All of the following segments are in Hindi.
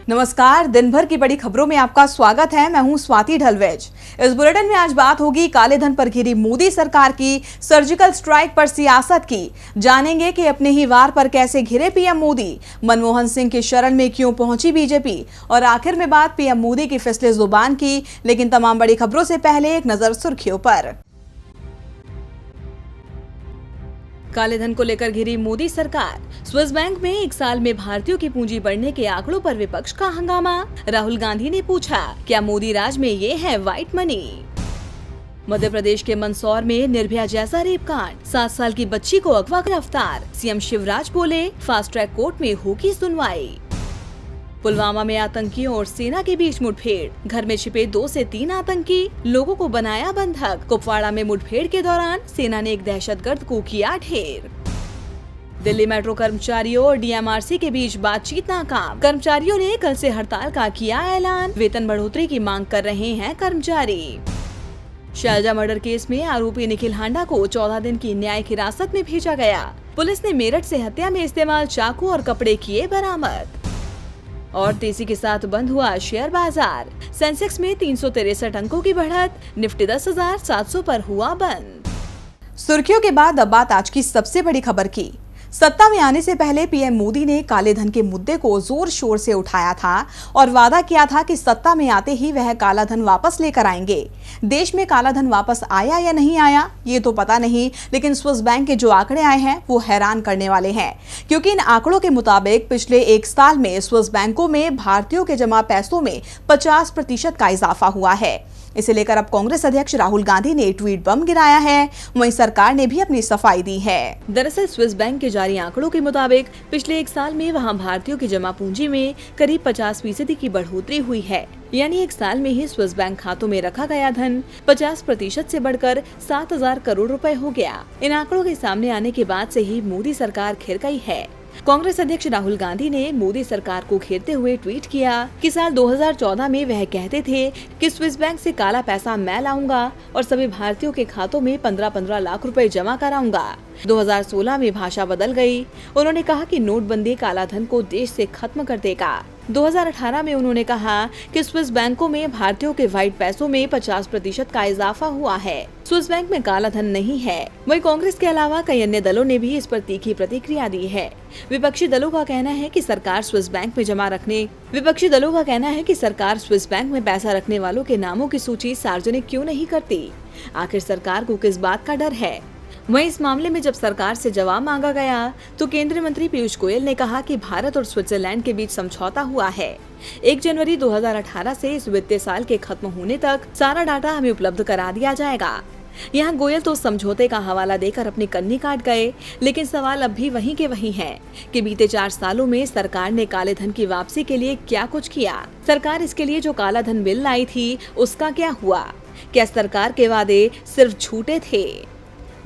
नमस्कार, दिन भर की बड़ी खबरों में आपका स्वागत है। मैं हूं स्वाति ढलवेज। इस बुलेटिन में आज बात होगी काले धन पर घिरी मोदी सरकार की सर्जिकल स्ट्राइक पर सियासत की। जानेंगे कि अपने ही वार पर कैसे घिरे पीएम मोदी, मनमोहन सिंह की शरण में क्यों पहुंची बीजेपी, और आखिर में बात पीएम मोदी की फिसले जुबान की। लेकिन तमाम बड़ी खबरों से पहले एक नजर सुर्खियों पर। काले धन को लेकर घिरी मोदी सरकार। स्विस बैंक में एक साल में भारतीयों की पूंजी बढ़ने के आंकड़ों पर विपक्ष का हंगामा। राहुल गांधी ने पूछा, क्या मोदी राज में ये है व्हाइट मनी। मध्य प्रदेश के मंदसौर में निर्भया जैसा रेप कांड, 7 साल की बच्ची को अगवा गिरफ्तार। सीएम शिवराज बोले, फास्ट ट्रैक कोर्ट में होगी सुनवाई। पुलवामा में आतंकियों और सेना के बीच मुठभेड़, घर में छिपे 2 से 3 आतंकी, लोगों को बनाया बंधक। कुपवाड़ा में मुठभेड़ के दौरान सेना ने एक दहशतगर्द को किया ढेर। दिल्ली मेट्रो कर्मचारियों और डीएमआरसी के बीच बातचीत नाकाम। कर्मचारियों ने कल से हड़ताल का किया ऐलान। वेतन बढ़ोतरी की मांग कर रहे हैं कर्मचारी। शैलजा मर्डर केस में आरोपी निखिल हांडा को 14 दिन की न्यायिक हिरासत में भेजा गया। पुलिस ने मेरठ से हत्या में इस्तेमाल चाकू और कपड़े किए बरामद। और तेजी के साथ बंद हुआ शेयर बाजार। सेंसेक्स में 363 अंकों की बढ़त, निफ्टी 10,700 पर हुआ बंद। सुर्खियों के बाद अब बात आज की सबसे बड़ी खबर की। सत्ता में आने से पहले पीएम मोदी ने काले धन के मुद्दे को जोर शोर से उठाया था और वादा किया था कि सत्ता में आते ही वह काला धन वापस लेकर आएंगे। देश में काला धन वापस आया या नहीं आया ये तो पता नहीं, लेकिन स्विस बैंक के जो आंकड़े आए हैं वो हैरान करने वाले हैं, क्योंकि इन आंकड़ों के मुताबिक पिछले एक साल में स्विस बैंकों में भारतीयों के जमा पैसों में 50% का इजाफा हुआ है। इसे लेकर अब कांग्रेस अध्यक्ष राहुल गांधी ने ट्वीट बम गिराया है। वहीं सरकार ने भी अपनी सफाई दी है। दरअसल स्विस बैंक के जारी आंकड़ों के मुताबिक पिछले एक साल में वहां भारतीयों की जमा पूंजी में करीब 50% की बढ़ोतरी हुई है। यानी एक साल में ही स्विस बैंक खातों में रखा गया धन 50% से बढ़कर 7,000 करोड़ रुपए हो गया। इन आंकड़ों के सामने आने के बाद से ही मोदी सरकार घिर गई है। कांग्रेस अध्यक्ष राहुल गांधी ने मोदी सरकार को घेरते हुए ट्वीट किया कि साल 2014 में वह कहते थे कि स्विस बैंक से काला पैसा मैं लाऊंगा और सभी भारतीयों के खातों में 15-15 लाख रुपए जमा कराऊंगा। 2016 में भाषा बदल गई। उन्होंने कहा कि नोटबंदी काला धन को देश से खत्म कर देगा। 2018 में उन्होंने कहा कि स्विस बैंकों में भारतीयों के व्हाइट पैसों में 50% का इजाफा हुआ है। स्विस बैंक में काला धन नहीं है। वहीं कांग्रेस के अलावा कई अन्य दलों ने भी इस पर तीखी प्रतिक्रिया दी है। विपक्षी दलों का कहना है कि सरकार स्विस बैंक में पैसा रखने वालों के नामों की सूची सार्वजनिक क्यों नहीं करती। आखिर सरकार को किस बात का डर है। वहीं इस मामले में जब सरकार से जवाब मांगा गया तो केंद्रीय मंत्री पीयूष गोयल ने कहा कि भारत और स्विट्जरलैंड के बीच समझौता हुआ है। 1 जनवरी 2018 से इस वित्तीय साल के खत्म होने तक सारा डाटा हमें उपलब्ध करा दिया जाएगा। यहाँ गोयल तो समझौते का हवाला देकर अपनी कन्नी काट गए, लेकिन सवाल अब भी वहीं के वहीं है कि बीते 4 सालों में सरकार ने काले धन की वापसी के लिए क्या कुछ किया। सरकार इसके लिए जो काला धन बिल लाई थी उसका क्या हुआ। क्या सरकार के वादे सिर्फ झूठे थे।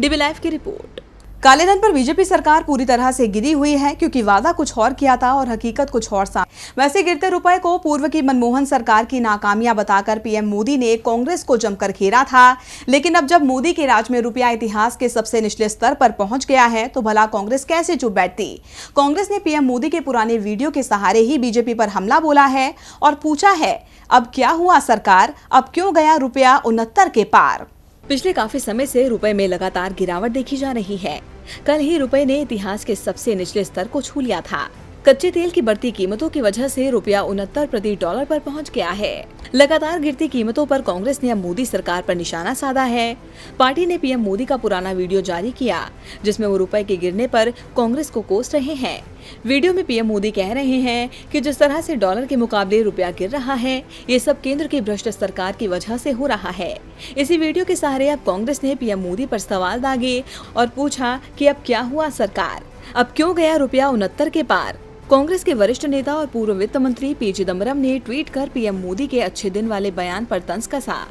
डीबी लाइव की रिपोर्ट। काले धन पर बीजेपी सरकार पूरी तरह से गिरी हुई है, क्योंकि वादा कुछ और किया था और हकीकत कुछ और सामने। वैसे गिरते रुपए को पूर्व की मनमोहन सरकार की नाकामियां बताकर पीएम मोदी ने कांग्रेस को जमकर घेरा था। लेकिन अब जब मोदी के राज में रुपया इतिहास के सबसे निचले स्तर पर पहुंच गया है तो भला कांग्रेस कैसे चुप बैठती। कांग्रेस ने पीएम मोदी के पुराने वीडियो के सहारे ही बीजेपी पर हमला बोला है और पूछा है, अब क्या हुआ सरकार, अब क्यों गया रुपया 69 के पार। पिछले काफी समय से रुपए में लगातार गिरावट देखी जा रही है। कल ही रुपए ने इतिहास के सबसे निचले स्तर को छू लिया था। कच्चे तेल की बढ़ती कीमतों की वजह से रुपया 69 प्रति डॉलर पर पहुंच गया है। लगातार गिरती कीमतों पर कांग्रेस ने अब मोदी सरकार पर निशाना साधा है। पार्टी ने पीएम मोदी का पुराना वीडियो जारी किया, जिसमें वो रुपए के गिरने पर कांग्रेस को कोस रहे हैं। वीडियो में पीएम मोदी कह रहे हैं कि जिस तरह से डॉलर के मुकाबले रुपया गिर रहा है, ये सब केंद्र की भ्रष्ट सरकार की वजह से हो रहा है। इसी वीडियो के सहारे अब कांग्रेस ने पीएम मोदी पर सवाल दागे और पूछा कि अब क्या हुआ सरकार, अब क्यों गया रुपया 69 के पार। कांग्रेस के वरिष्ठ नेता और पूर्व वित्त मंत्री पी चिदम्बरम ने ट्वीट कर पीएम मोदी के अच्छे दिन वाले बयान पर तंज कसा।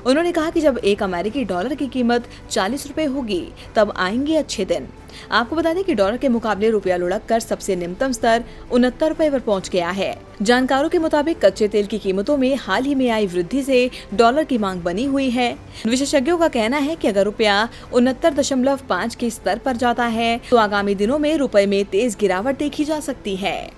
उन्होंने कहा कि जब एक अमेरिकी डॉलर की कीमत 40 रुपए होगी तब आएंगे अच्छे दिन। आपको बता दें कि डॉलर के मुकाबले रुपया लुढ़क कर सबसे निम्नतम स्तर 69 रुपए पर पहुंच गया है। जानकारों के मुताबिक कच्चे तेल की कीमतों में हाल ही में आई वृद्धि से डॉलर की मांग बनी हुई है। विशेषज्ञों का कहना है कि अगर रुपया 69.5 के स्तर पर जाता है तो आगामी दिनों में रुपए में तेज गिरावट देखी जा सकती है।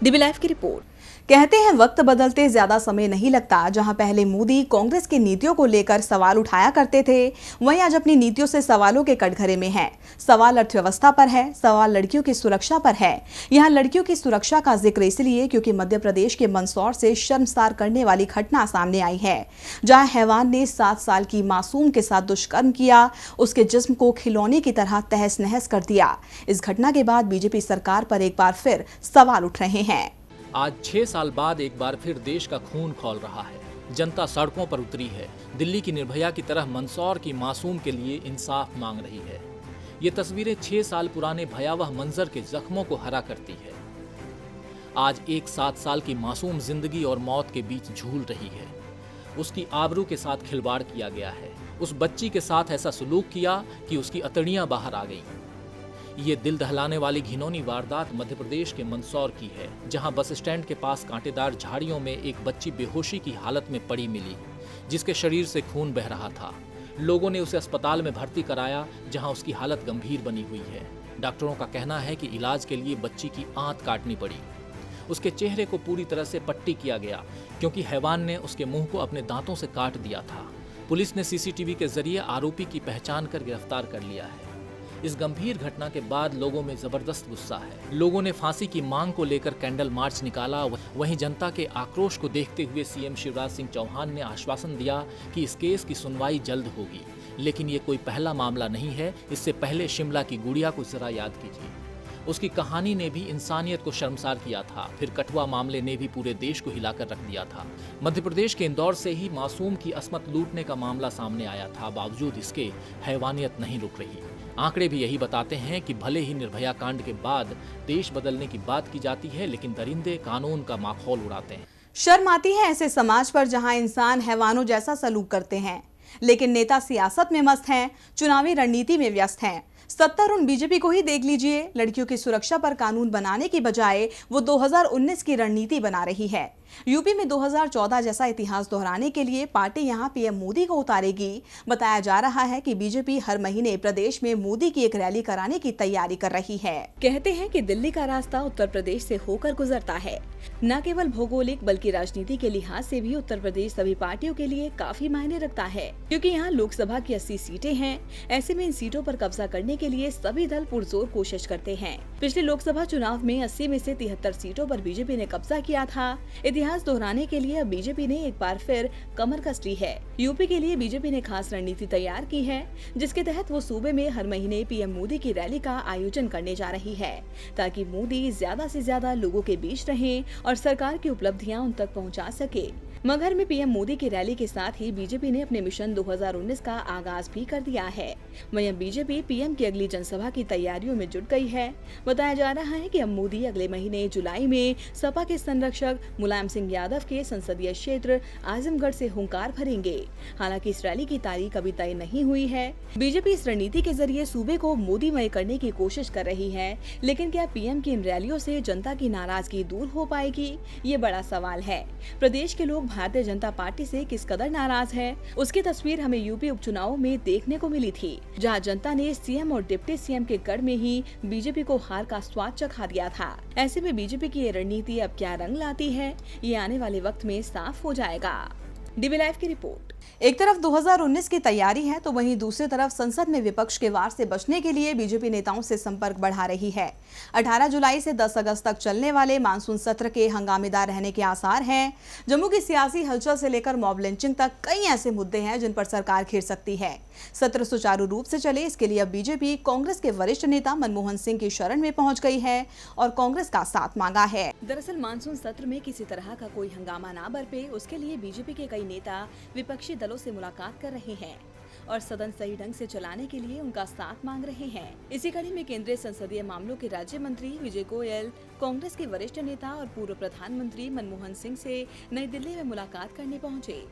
डीबी लाइव की रिपोर्ट। कहते हैं वक्त बदलते ज्यादा समय नहीं लगता। जहां पहले मोदी कांग्रेस की नीतियों को लेकर सवाल उठाया करते थे, वहीं आज अपनी नीतियों से सवालों के कटघरे में है। सवाल अर्थव्यवस्था पर है, सवाल लड़कियों की सुरक्षा पर है। यहां लड़कियों की सुरक्षा का जिक्र इसलिए क्योंकि मध्य प्रदेश के मंदसौर से शर्मसार करने वाली घटना सामने आई है, जहां हैवान ने 7 साल की मासूम के साथ दुष्कर्म किया, उसके जिस्म को खिलौने की तरह तहस नहस कर दिया। इस घटना के बाद बीजेपी सरकार पर एक बार फिर सवाल उठ रहे हैं। आज 6 साल बाद एक बार फिर देश का खून खौल रहा है। जनता सड़कों पर उतरी है। दिल्ली की निर्भया की तरह मंदसौर की मासूम के लिए इंसाफ मांग रही है। ये तस्वीरें 6 साल पुराने भयावह मंजर के जख्मों को हरा करती है। आज एक 7 साल की मासूम जिंदगी और मौत के बीच झूल रही है। उसकी आबरू के साथ खिलवाड़ किया गया है। उस बच्ची के साथ ऐसा सलूक किया कि उसकी अतड़ियां बाहर आ गईं। ये दिल दहलाने वाली घिनौनी वारदात मध्य प्रदेश के मंदसौर की है, जहां बस स्टैंड के पास कांटेदार झाड़ियों में एक बच्ची बेहोशी की हालत में पड़ी मिली, जिसके शरीर से खून बह रहा था। लोगों ने उसे अस्पताल में भर्ती कराया, जहां उसकी हालत गंभीर बनी हुई है। डॉक्टरों का कहना है कि इलाज के लिए बच्ची की आंत काटनी पड़ी। उसके चेहरे को पूरी तरह से पट्टी किया गया, क्योंकि हैवान ने उसके मुंह को अपने दांतों से काट दिया था। पुलिस ने सीसीटीवी के जरिए आरोपी की पहचान कर गिरफ्तार कर लिया है। इस गंभीर घटना के बाद लोगों में जबरदस्त गुस्सा है। लोगों ने फांसी की मांग को लेकर कैंडल मार्च निकाला। वहीं जनता के आक्रोश को देखते हुए सीएम शिवराज सिंह चौहान ने आश्वासन दिया कि इस केस की सुनवाई जल्द होगी। लेकिन ये कोई पहला मामला नहीं है। इससे पहले शिमला की गुड़िया को जरा याद कीजिए। उसकी कहानी ने भी इंसानियत को शर्मसार किया था। फिर कठुआ मामले ने भी पूरे देश को हिलाकर रख दिया था। मध्य प्रदेश के इंदौर से ही मासूम की असमत लूटने का मामला सामने आया था। बावजूद इसके हैवानियत नहीं रुक रही। आंकड़े भी यही बताते हैं कि भले ही निर्भया कांड के बाद देश बदलने की बात की जाती है, लेकिन दरिंदे कानून का माखौल उड़ाते हैं। शर्म आती है ऐसे समाज पर जहां इंसान हैवानों जैसा सलूक करते हैं, लेकिन नेता सियासत में मस्त हैं, चुनावी रणनीति में व्यस्त हैं। सत्तर उन बीजेपी को ही देख लीजिए। लड़कियों की सुरक्षा पर कानून बनाने की बजाय वो 2019 की रणनीति बना रही है। यूपी में 2014 जैसा इतिहास दोहराने के लिए पार्टी यहां पीएम मोदी को उतारेगी। बताया जा रहा है कि बीजेपी हर महीने प्रदेश में मोदी की एक रैली कराने की तैयारी कर रही है। कहते हैं कि दिल्ली का रास्ता उत्तर प्रदेश से होकर गुजरता है। न केवल भौगोलिक बल्कि राजनीति के लिहाज से भी उत्तर प्रदेश सभी पार्टियों के लिए काफी मायने रखता है, क्योंकि यहाँ लोकसभा की 80 सीटें हैं। ऐसे में इन सीटों पर कब्जा करने के लिए सभी दल पुरजोर कोशिश करते हैं। पिछले लोकसभा चुनाव में 80 में से 73 सीटों पर बीजेपी ने कब्जा किया था। इतिहास दोहराने के लिए अब बीजेपी ने एक बार फिर कमर कस ली है। यूपी के लिए बीजेपी ने खास रणनीति तैयार की है, जिसके तहत वो सूबे में हर महीने पीएम मोदी की रैली का आयोजन करने जा रही है, ताकि मोदी ज्यादा से ज्यादा लोगों के बीच रहें और सरकार की उपलब्धियां उन तक पहुंचा सके। मगहर में पीएम मोदी की रैली के साथ ही बीजेपी ने अपने मिशन 2019 का आगाज भी कर दिया है। वहीं बीजेपी पीएम की अगली जनसभा की तैयारियों में जुट गई है। बताया जा रहा है कि अब मोदी अगले महीने जुलाई में सपा के संरक्षक मुलायम सिंह यादव के संसदीय क्षेत्र आजमगढ़ से हुंकार भरेंगे। हालांकि इस रैली की तारीख अभी तय नहीं हुई है। बीजेपी इस रणनीति के जरिए सूबे को मोदीमय करने की कोशिश कर रही है, लेकिन क्या पीएम की इन रैलियों से जनता की नाराजगी दूर हो पाएगी, ये बड़ा सवाल है। प्रदेश के लोग भारतीय जनता पार्टी से किस कदर नाराज है, उसकी तस्वीर हमें यूपी उपचुनाव में देखने को मिली थी, जहां जनता ने सीएम और डिप्टी सीएम के गढ़ में ही बीजेपी को हार का स्वाद चखा दिया था। ऐसे में बीजेपी की ये रणनीति अब क्या रंग लाती है, ये आने वाले वक्त में साफ हो जाएगा। डीबी लाइव की रिपोर्ट। एक तरफ 2019 की तैयारी है, तो वहीं दूसरी तरफ संसद में विपक्ष के वार से बचने के लिए बीजेपी नेताओं से संपर्क बढ़ा रही है। 18 जुलाई से 10 अगस्त तक चलने वाले मानसून सत्र के हंगामेदार रहने के आसार हैं। जम्मू की सियासी हलचल से लेकर मॉब लिंचिंग तक कई ऐसे मुद्दे हैं जिन पर सरकार घिर सकती है। सत्र सुचारू रूप से चले, इसके लिए अब बीजेपी कांग्रेस के वरिष्ठ नेता मनमोहन सिंह की शरण में पहुंच गई है और कांग्रेस का साथ मांगा है। दरअसल मानसून सत्र में किसी तरह का कोई हंगामा ना बरपे, उसके लिए बीजेपी के कई नेता विपक्षी दलों से मुलाकात कर रहे हैं और सदन सही ढंग से चलाने के लिए उनका साथ मांग रहे हैं। इसी कड़ी में केंद्रीय संसदीय मामलों के राज्य मंत्री विजय गोयल कांग्रेस के वरिष्ठ नेता और पूर्व प्रधानमंत्री मनमोहन सिंह से नई दिल्ली में मुलाकात करने पहुंचे।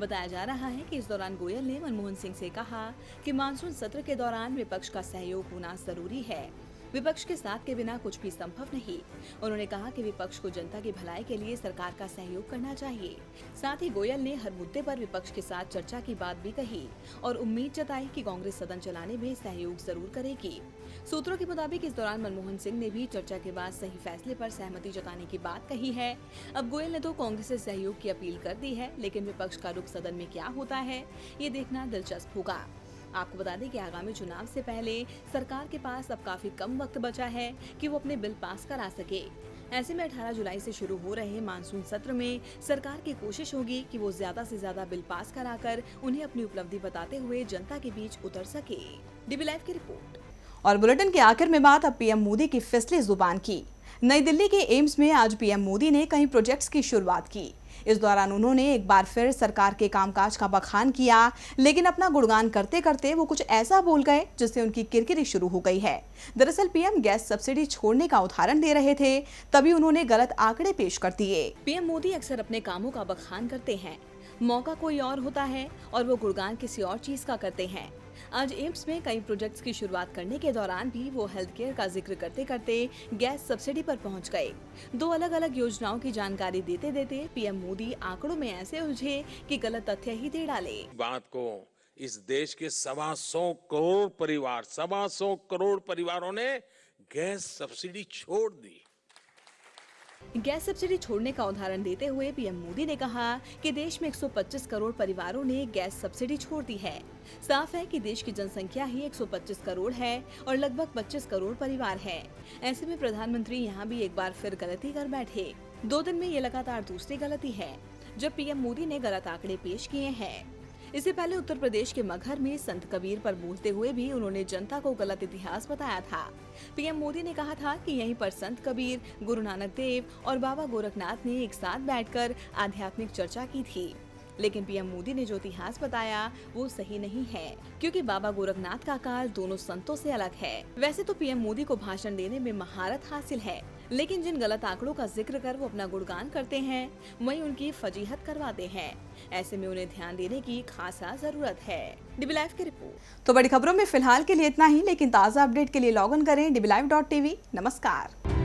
बताया जा रहा है कि इस दौरान गोयल ने मनमोहन सिंह से कहा कि मानसून सत्र के दौरान विपक्ष का सहयोग होना जरूरी है। विपक्ष के साथ के बिना कुछ भी संभव नहीं। उन्होंने कहा कि विपक्ष को जनता की भलाई के लिए सरकार का सहयोग करना चाहिए। साथ ही गोयल ने हर मुद्दे पर विपक्ष के साथ चर्चा की बात भी कही और उम्मीद जताई कि कांग्रेस सदन चलाने में सहयोग जरूर करेगी। सूत्रों के मुताबिक इस दौरान मनमोहन सिंह ने भी चर्चा के बाद सही फैसले पर सहमति जताने की बात कही है। अब गोयल ने तो कांग्रेस से सहयोग की अपील कर दी है, लेकिन विपक्ष का रुख सदन में क्या होता है ये देखना दिलचस्प होगा। आपको बता दें कि आगामी चुनाव से पहले सरकार के पास अब काफी कम वक्त बचा है कि वो अपने बिल पास करा सके। ऐसे में 18 जुलाई से शुरू हो रहे मानसून सत्र में सरकार की कोशिश होगी कि वो ज्यादा से ज्यादा बिल पास कराकर उन्हें अपनी उपलब्धि बताते हुए जनता के बीच उतर सके। डीबी लाइव की रिपोर्ट। और बुलेटिन के आखिर में बात अब पीएम मोदी की फिसली जुबान की। नई दिल्ली के एम्स में आज पीएम मोदी ने कई प्रोजेक्ट्स की शुरुआत की। इस दौरान उन्होंने एक बार फिर सरकार के कामकाज का बखान किया, लेकिन अपना गुणगान करते करते वो कुछ ऐसा बोल गए जिससे उनकी किरकिरी शुरू हो गई है। दरअसल पीएम गैस सब्सिडी छोड़ने का उदाहरण दे रहे थे, तभी उन्होंने गलत आंकड़े पेश कर दिए। पीएम मोदी अक्सर अपने कामों का बखान करते हैं, मौका कोई और होता है और वो गुणगान किसी और चीज का करते हैं। आज एम्स में कई प्रोजेक्ट्स की शुरुआत करने के दौरान भी वो हेल्थ केयर का जिक्र करते करते गैस सब्सिडी पर पहुंच गए। 2 अलग-अलग योजनाओं की जानकारी देते देते पीएम मोदी आंकड़ों में ऐसे उलझे कि गलत तथ्य ही दे डाले। बात को इस देश के 125 करोड़ परिवारों ने गैस सब्सिडी छोड़ दी। गैस सब्सिडी छोड़ने का उदाहरण देते हुए पीएम मोदी ने कहा कि देश में 125 करोड़ परिवारों ने गैस सब्सिडी छोड़ दी है। साफ है कि देश की जनसंख्या ही 125 करोड़ है और लगभग 25 करोड़ परिवार हैं। ऐसे में प्रधानमंत्री यहाँ भी एक बार फिर गलती कर बैठे। 2 दिन में ये लगातार दूसरी गलती है जब पीएम मोदी ने गलत आंकड़े पेश किए हैं। इससे पहले उत्तर प्रदेश के मगहर में संत कबीर पर बोलते हुए भी उन्होंने जनता को गलत इतिहास बताया था। पीएम मोदी ने कहा था कि यहीं पर संत कबीर, गुरु नानक देव और बाबा गोरखनाथ ने एक साथ बैठकर आध्यात्मिक चर्चा की थी। लेकिन पीएम मोदी ने जो इतिहास बताया वो सही नहीं है, क्योंकि बाबा गोरखनाथ का काल दोनों संतों से अलग है। वैसे तो पीएम मोदी को भाषण देने में महारत हासिल है, लेकिन जिन गलत आंकड़ों का जिक्र कर वो अपना गुणगान करते हैं, वहीं उनकी फजीहत करवाते हैं। ऐसे में उन्हें ध्यान देने की खासा जरूरत है। डीबी लाइव की रिपोर्ट। तो बड़ी खबरों में फिलहाल के लिए इतना ही, लेकिन ताज़ा अपडेट के लिए लॉग इन करें dblive.tv। नमस्कार।